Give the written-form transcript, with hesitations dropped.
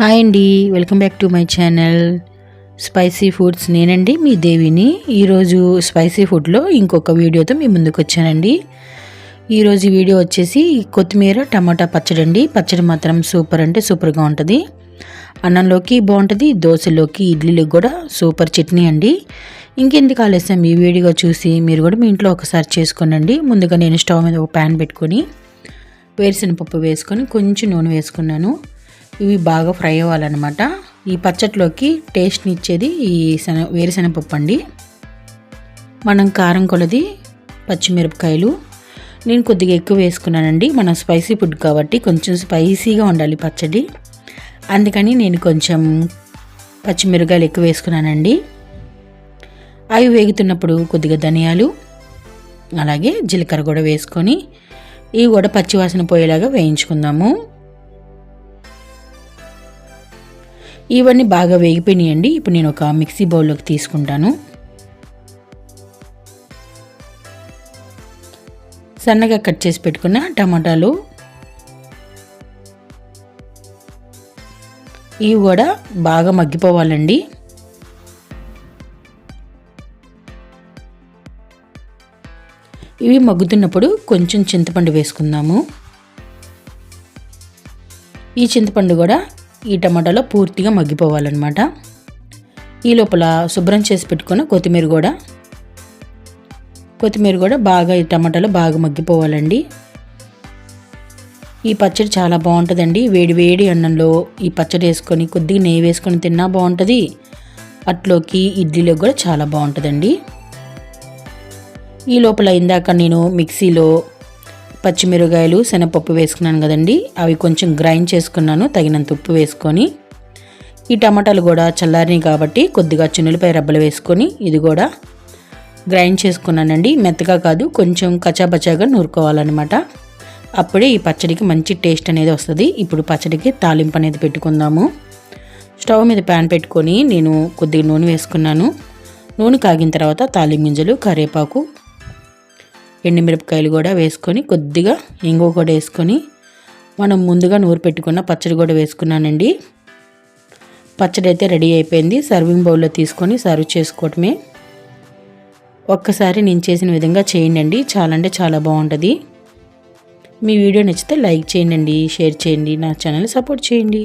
Hi అండి, welcome back to my channel spicy foods. నేనండి మీ దేవిని. ఈరోజు స్పైసీ ఫుడ్లో ఇంకొక వీడియోతో మీ ముందుకు వచ్చానండి. ఈరోజు వీడియో వచ్చేసి కొత్తిమీర టమాటా పచ్చడి అండి. పచ్చడి మాత్రం సూపర్ అంటే సూపర్గా ఉంటుంది. అన్నంలోకి బాగుంటుంది, దోశలోకి ఇడ్లీలోకి కూడా సూపర్ చట్నీ అండి. ఇంకెందుకు ఆలస్యం, ఈ వీడియో చూసి మీరు కూడా మీ ఇంట్లో ఒకసారి చేసుకోనండి. ముందుగా నేను స్టవ్ మీద ఒక ప్యాన్ పెట్టుకొని వేరుశనగపప్పు వేసుకొని కొంచెం నూనె వేసుకున్నాను. ఇవి బాగా ఫ్రై అవ్వాలన్నమాట. ఈ పచ్చట్లోకి టేస్ట్ని ఇచ్చేది ఈ వేరుశనగపప్పు అండి. మనం కారం కొలది పచ్చిమిరపకాయలు నేను కొద్దిగా ఎక్కువ వేసుకున్నానండి. మన స్పైసీ ఫుడ్ కాబట్టి కొంచెం స్పైసీగా ఉండాలి పచ్చడి, అందుకని నేను కొంచెం పచ్చిమిరపకాయలు ఎక్కువ వేసుకున్నానండి. అవి వేగుతున్నప్పుడు కొద్దిగా ధనియాలు అలాగే జీలకర్ర కూడా వేసుకొని ఇవి కూడా పచ్చివాసన పోయేలాగా వేయించుకుందాము. ఇవన్నీ బాగా వేగిపోయినాయండి. ఇప్పుడు నేను ఒక మిక్సీ బౌల్లోకి తీసుకుంటాను. సన్నగా కట్ చేసి పెట్టుకున్న టమాటాలు ఇవి కూడా బాగా మగ్గిపోవాలండి. ఇవి మగ్గుతున్నప్పుడు కొంచెం చింతపండు వేసుకుందాము. ఈ చింతపండు కూడా ఈ టమాటాలో పూర్తిగా మగ్గిపోవాలన్నమాట. ఈ లోపల శుభ్రం చేసి పెట్టుకున్న కొత్తిమీర కూడా బాగా ఈ టమాటాలో బాగా మగ్గిపోవాలండి. ఈ పచ్చడి చాలా బాగుంటుందండి. వేడి వేడి అన్నంలో ఈ పచ్చడి వేసుకొని కొద్దిగా నెయ్యి వేసుకొని తిన్నా బాగుంటుంది. అట్లోకి ఇడ్లీలో కూడా చాలా బాగుంటుందండి. ఈ లోపల ఇందాక నేను మిక్సీలో పచ్చిమిరపకాయలు శనగపప్పు వేసుకున్నాను కదండి, అవి కొంచెం గ్రైండ్ చేసుకున్నాను తగినంత ఉప్పు వేసుకొని. ఈ టమాటాలు కూడా చల్లారినాయి కాబట్టి కొద్దిగా చిన్నులపై రబ్బలు వేసుకొని ఇది కూడా గ్రైండ్ చేసుకున్నానండి. మెత్తగా కాదు, కొంచెం కచాబచాగా నూరుకోవాలన్నమాట. అప్పుడే ఈ పచ్చడికి మంచి టేస్ట్ అనేది వస్తుంది. ఇప్పుడు పచ్చడికి తాలింపు అనేది పెట్టుకుందాము. స్టవ్ మీద ప్యాన్ పెట్టుకొని నేను కొద్దిగా నూనె వేసుకున్నాను. నూనె కాగిన తర్వాత తాలింపు గింజలు, కరివేపాకు, ఎండుమిరపకాయలు కూడా వేసుకొని కొద్దిగా ఇంగువ కూడా వేసుకొని మనం ముందుగా నూరు పెట్టుకున్న పచ్చడి కూడా వేసుకున్నానండి. పచ్చడి అయితే రెడీ అయిపోయింది. సర్వింగ్ బౌల్లో తీసుకొని సర్వ్ చేసుకోవటమే. ఒక్కసారి నేను చేసిన విధంగా చేయండి, చాలా అంటే చాలా బాగుంటుంది. మీ వీడియో నచ్చితే లైక్ చేయండి, షేర్ చేయండి, నా ఛానల్ సపోర్ట్ చేయండి.